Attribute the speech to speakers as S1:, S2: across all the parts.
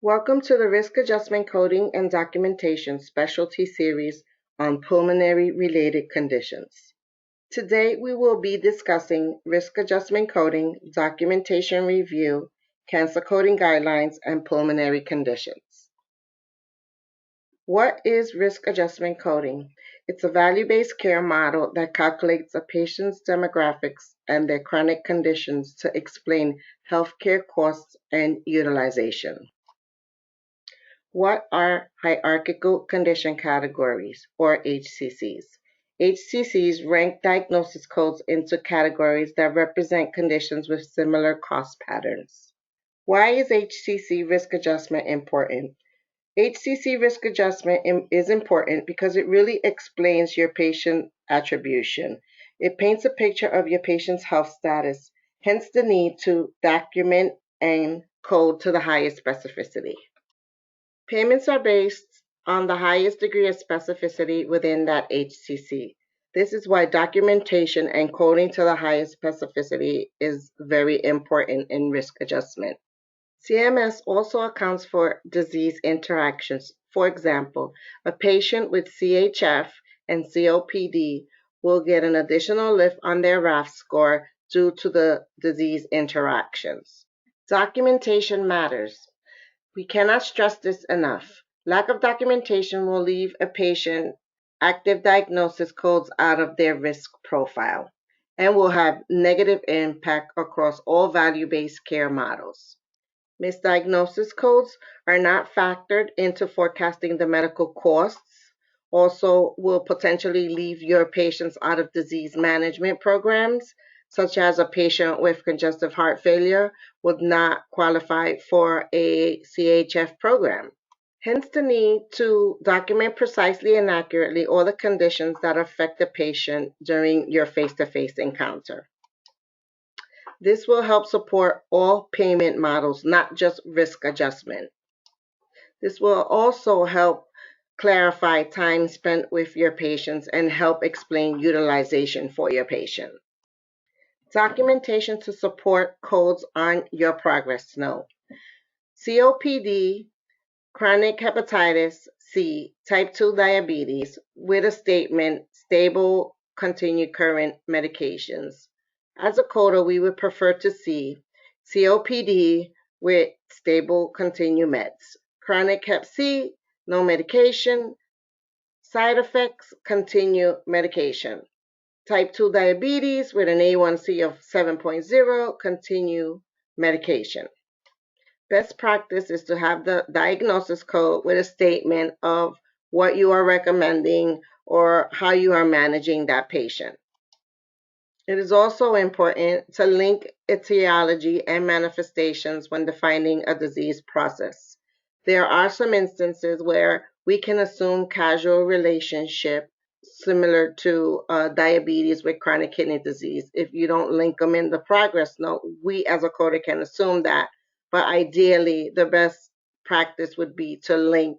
S1: Welcome to the Risk Adjustment Coding and Documentation Specialty Series on pulmonary-related conditions. Today we will be discussing risk adjustment coding, documentation review, cancer coding guidelines, and pulmonary conditions. What is risk adjustment coding? It's a value-based care model that calculates a patient's demographics and their chronic conditions to explain healthcare costs and utilization. What are hierarchical condition categories, or HCCs? HCCs rank diagnosis codes into categories that represent conditions with similar cost patterns. Why is HCC risk adjustment important? HCC risk adjustment is important because it really explains your patient attribution. It paints a picture of your patient's health status, hence the need to document and code to the highest specificity. Payments are based on the highest degree of specificity within that HCC. This is why documentation and coding to the highest specificity is very important in risk adjustment. CMS also accounts for disease interactions. For example, a patient with CHF and COPD will get an additional lift on their RAF score due to the disease interactions. Documentation matters. We cannot stress this enough. Lack of documentation will leave a patient active diagnosis codes out of their risk profile and will have negative impact across all value-based care models. Misdiagnosis codes are not factored into forecasting the medical costs, also will potentially leave your patients out of disease management programs, such as a patient with congestive heart failure would not qualify for a CHF program. Hence the need to document precisely and accurately all the conditions that affect the patient during your face-to-face encounter. This will help support all payment models, not just risk adjustment. This will also help clarify time spent with your patients and help explain utilization for your patient. Documentation to support codes on your progress note. COPD, chronic hepatitis C, type 2 diabetes with a statement, stable, continue current medications. As a coder, we would prefer to see COPD with stable, continue meds. Chronic hep C, no medication. Side effects, continue medication. Type 2 diabetes with an A1C of 7.0, continue medication. Best practice is to have the diagnosis code with a statement of what you are recommending or how you are managing that patient. It is also important to link etiology and manifestations when defining a disease process. There are some instances where we can assume causal relationship similar to diabetes with chronic kidney disease. If you don't link them in the progress note, we as a coder can assume that. But ideally, the best practice would be to link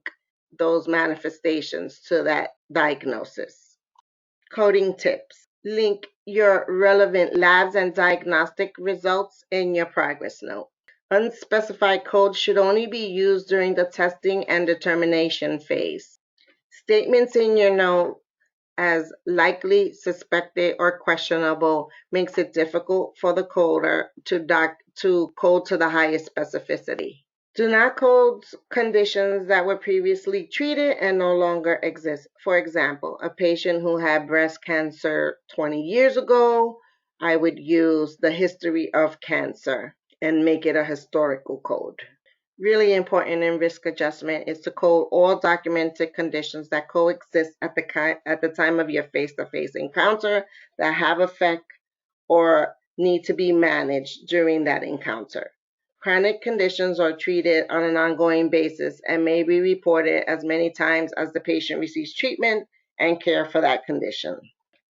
S1: those manifestations to that diagnosis. Coding tips. Link your relevant labs and diagnostic results in your progress note. Unspecified codes should only be used during the testing and determination phase. Statements in your note as likely, suspected, or questionable makes it difficult for the coder to code to the highest specificity. Do not code conditions that were previously treated and no longer exist. For example, a patient who had breast cancer 20 years ago, I would use the history of cancer and make it a historical code. Really important in risk adjustment is to code all documented conditions that coexist at the time of your face-to-face encounter that have effect or need to be managed during that encounter. Chronic conditions are treated on an ongoing basis and may be reported as many times as the patient receives treatment and care for that condition.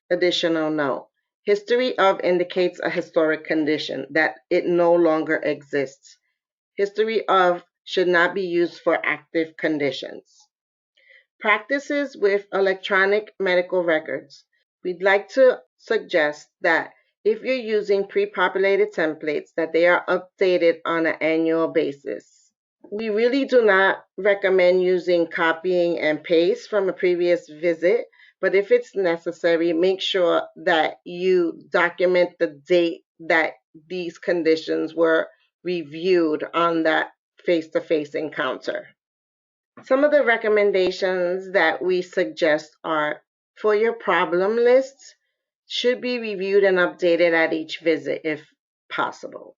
S1: Additional note. History of indicates a historic condition that it no longer exists. History of should not be used for active conditions. Practices with electronic medical records. We'd like to suggest that if you're using pre-populated templates, that they are updated on an annual basis. We really do not recommend using copying and paste from a previous visit, but if it's necessary, make sure that you document the date that these conditions were reviewed on that face-to-face encounter. Some of the recommendations that we suggest are for your problem lists should be reviewed and updated at each visit if possible.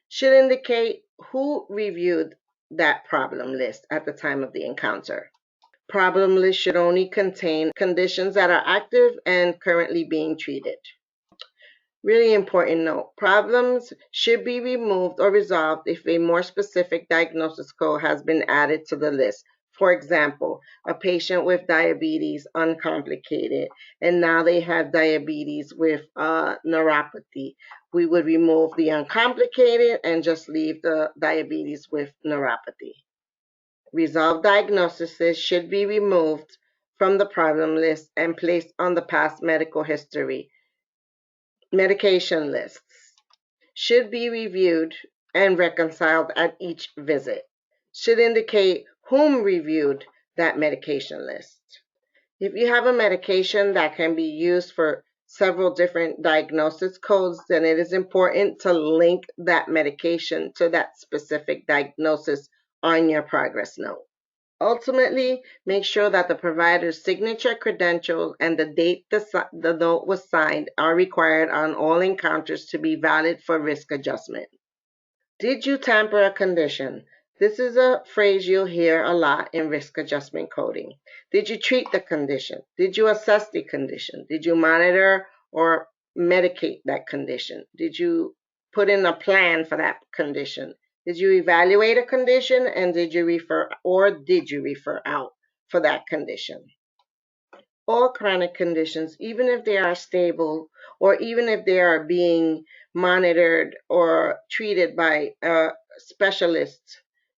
S1: Should indicate who reviewed that problem list at the time of the encounter. Problem list should only contain conditions that are active and currently being treated. Really important note, problems should be removed or resolved if a more specific diagnosis code has been added to the list. For example, a patient with diabetes uncomplicated, and now they have diabetes with neuropathy. We would remove the uncomplicated and just leave the diabetes with neuropathy. Resolved diagnoses should be removed from the problem list and placed on the past medical history. Medication lists should be reviewed and reconciled at each visit. Should indicate whom reviewed that medication list. If you have a medication that can be used for several different diagnosis codes, then it is important to link that medication to that specific diagnosis on your progress note. Ultimately, make sure that the provider's signature, credentials, and the date the note was signed are required on all encounters to be valid for risk adjustment. Did you tamper a condition? This is a phrase you'll hear a lot in risk adjustment coding. Did you treat the condition? Did you assess the condition? Did you monitor or medicate that condition? Did you put in a plan for that condition? Did you evaluate a condition and did you refer out for that condition? All chronic conditions, even if they are stable or even if they are being monitored or treated by a specialist,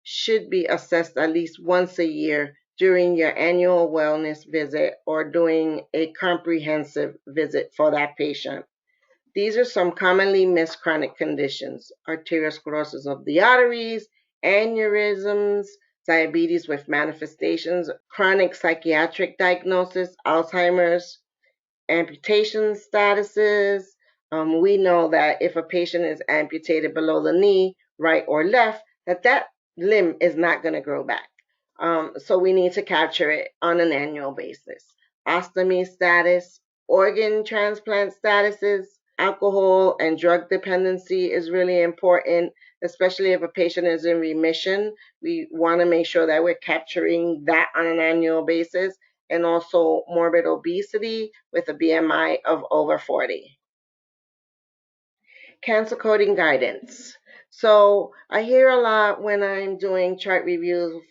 S1: should be assessed at least once a year during your annual wellness visit or doing a comprehensive visit for that patient. These are some commonly missed chronic conditions: arteriosclerosis of the arteries, aneurysms, diabetes with manifestations, chronic psychiatric diagnosis, Alzheimer's, amputation statuses. We know that if a patient is amputated below the knee, right or left, that limb is not going to grow back. So we need to capture it on an annual basis. Ostomy status, organ transplant statuses, alcohol and drug dependency is really important, especially if a patient is in remission. We want to make sure that we're capturing that on an annual basis, and also morbid obesity with a BMI of over 40. Cancer coding guidance. So I hear a lot when I'm doing chart reviews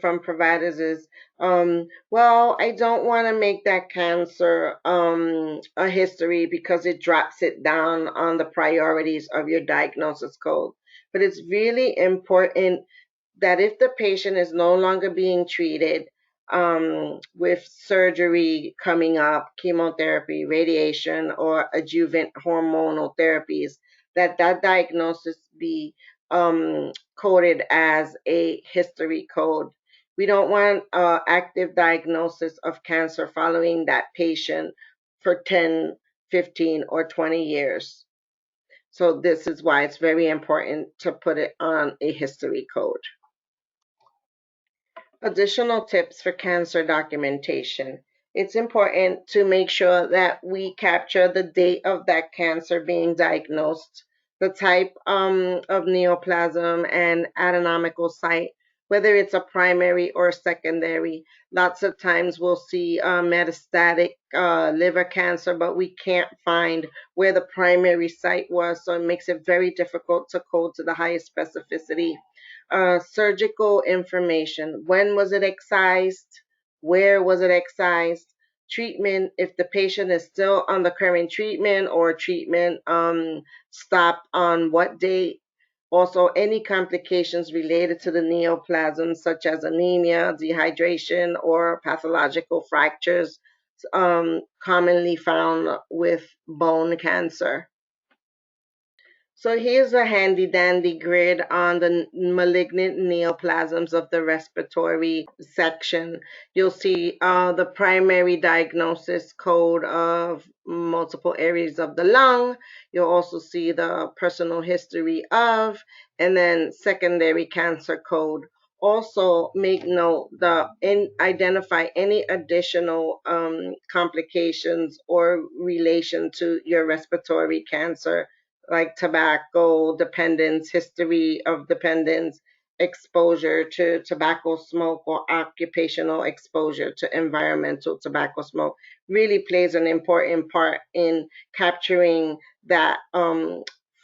S1: from providers is, well, I don't want to make that cancer a history because it drops it down on the priorities of your diagnosis code. But it's really important that if the patient is no longer being treated with surgery coming up, chemotherapy, radiation, or adjuvant hormonal therapies, that diagnosis be coded as a history code. We don't want active diagnosis of cancer following that patient for 10, 15, or 20 years. So this is why it's very important to put it on a history code. Additional tips for cancer documentation. It's important to make sure that we capture the date of that cancer being diagnosed, the type of neoplasm and anatomical site, whether it's a primary or secondary. Lots of times we'll see metastatic liver cancer, but we can't find where the primary site was, so it makes it very difficult to code to the highest specificity. Surgical information. When was it excised? Where was it excised? Treatment, if the patient is still on the current treatment or treatment stopped on what date. Also, any complications related to the neoplasm, such as anemia, dehydration, or pathological fractures commonly found with bone cancer. So here's a handy dandy grid on the malignant neoplasms of the respiratory section. You'll see the primary diagnosis code of multiple areas of the lung. You'll also see the personal history of, and then secondary cancer code. Also make note identify any additional complications or relation to your respiratory cancer, like tobacco dependence, history of dependence, exposure to tobacco smoke, or occupational exposure to environmental tobacco smoke really plays an important part in capturing that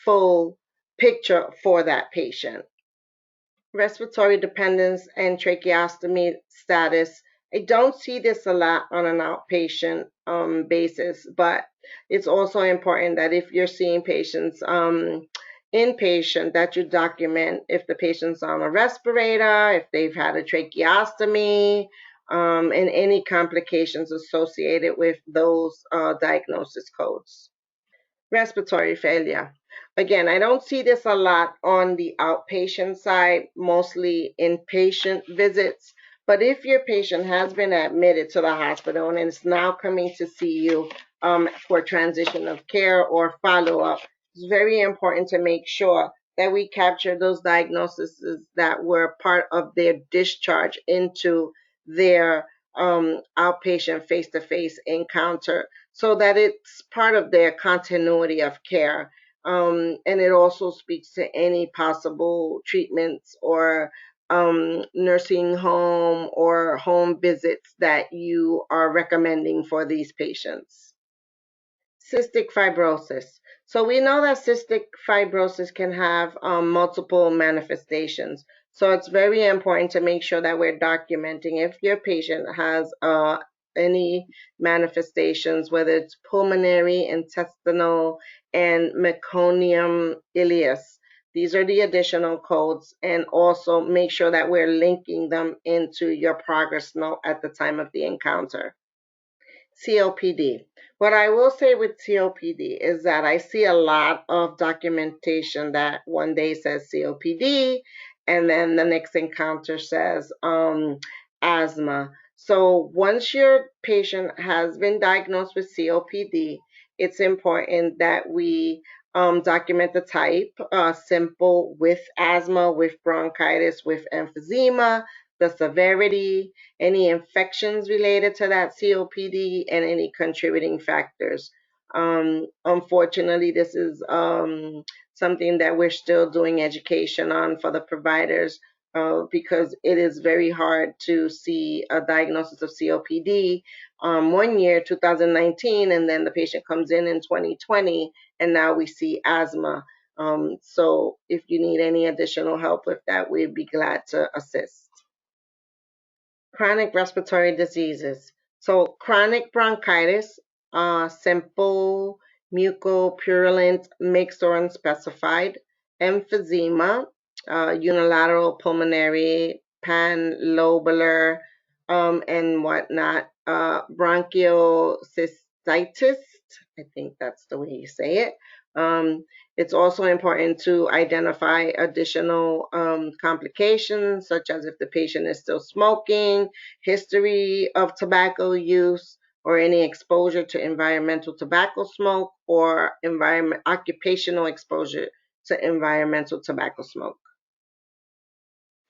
S1: full picture for that patient. Respiratory dependence and tracheostomy status. I don't see this a lot on an outpatient basis, but it's also important that if you're seeing patients inpatient, that you document if the patient's on a respirator, if they've had a tracheostomy, and any complications associated with those diagnosis codes. Respiratory failure. Again, I don't see this a lot on the outpatient side, mostly inpatient visits. But if your patient has been admitted to the hospital and is now coming to see you for transition of care or follow-up, it's very important to make sure that we capture those diagnoses that were part of their discharge into their outpatient face-to-face encounter, so that it's part of their continuity of care. And it also speaks to any possible treatments or nursing home or home visits that you are recommending for these patients. Cystic fibrosis. So we know that cystic fibrosis can have multiple manifestations. So it's very important to make sure that we're documenting if your patient has any manifestations, whether it's pulmonary, intestinal, and meconium ileus. These are the additional codes, and also make sure that we're linking them into your progress note at the time of the encounter. COPD. What I will say with COPD is that I see a lot of documentation that one day says COPD and then the next encounter says asthma. So once your patient has been diagnosed with COPD, it's important that we document the type, simple with asthma, with bronchitis, with emphysema, the severity, any infections related to that COPD, and any contributing factors. Unfortunately, this is something that we're still doing education on for the providers, because it is very hard to see a diagnosis of COPD one year, 2019, and then the patient comes in 2020, and now we see asthma. So if you need any additional help with that, we'd be glad to assist. Chronic respiratory diseases. So chronic bronchitis, simple, mucopurulent, mixed or unspecified, emphysema, unilateral pulmonary, panlobular, and whatnot, bronchiocystis, I think that's the way you say it. It's also important to identify additional complications, such as if the patient is still smoking, history of tobacco use, or any exposure to environmental tobacco smoke, or occupational exposure to environmental tobacco smoke.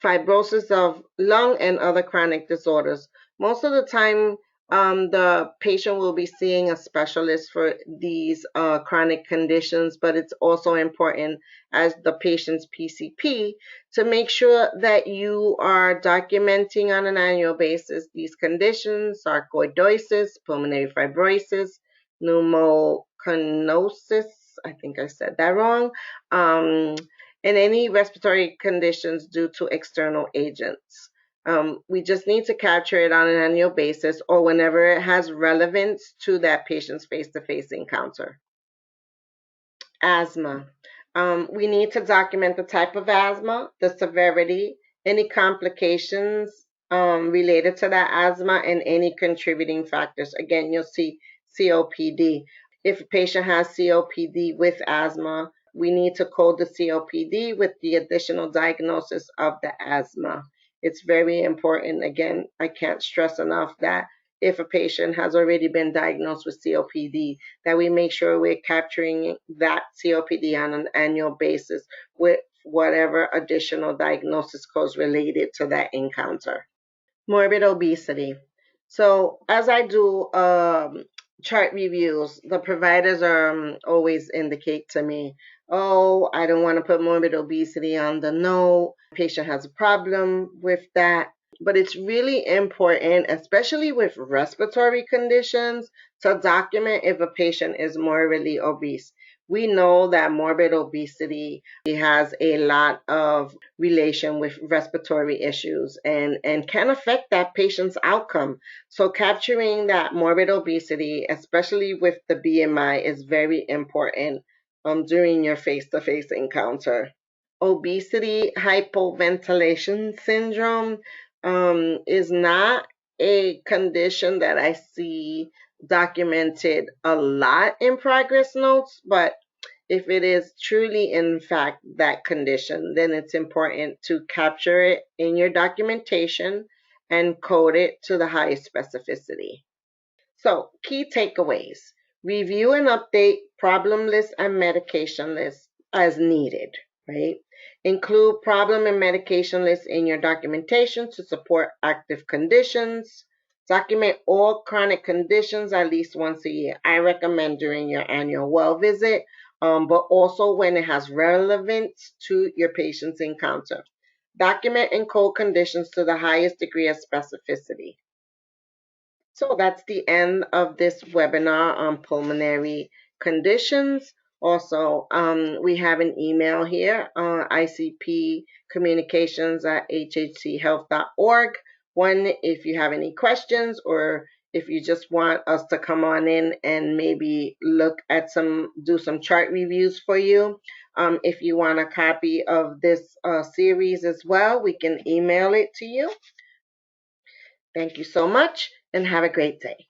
S1: Fibrosis of lung and other chronic disorders. Most of the time, the patient will be seeing a specialist for these chronic conditions, but it's also important as the patient's PCP to make sure that you are documenting on an annual basis these conditions: sarcoidosis, pulmonary fibrosis, pneumoconiosis, I think I said that wrong, and any respiratory conditions due to external agents. We just need to capture it on an annual basis or whenever it has relevance to that patient's face-to-face encounter. Asthma. We need to document the type of asthma, the severity, any complications related to that asthma, and any contributing factors. Again, you'll see COPD. If a patient has COPD with asthma, we need to code the COPD with the additional diagnosis of the asthma. It's very important. Again, I can't stress enough that if a patient has already been diagnosed with COPD, that we make sure we're capturing that COPD on an annual basis with whatever additional diagnosis codes related to that encounter. Morbid obesity. So as I do chart reviews, the providers always indicate to me, oh, I don't want to put morbid obesity on the note. Patient has a problem with that. But it's really important, especially with respiratory conditions, to document if a patient is morbidly obese. We know that morbid obesity has a lot of relation with respiratory issues and can affect that patient's outcome. So capturing that morbid obesity, especially with the BMI, is very important during your face-to-face encounter. Obesity hypoventilation syndrome is not a condition that I see documented a lot in progress notes, but if it is truly in fact that condition, then it's important to capture it in your documentation and code it to the highest specificity. So, key takeaways. Review and update problem list and medication list as needed, right? Include problem and medication lists in your documentation to support active conditions. Document all chronic conditions at least once a year. I recommend during your annual well visit, but also when it has relevance to your patient's encounter. Document and code conditions to the highest degree of specificity. So that's the end of this webinar on pulmonary conditions. Also, we have an email here, icpcommunications@hhchealth.org. One, if you have any questions or if you just want us to come on in and maybe do some chart reviews for you. If you want a copy of this series as well, we can email it to you. Thank you so much and have a great day.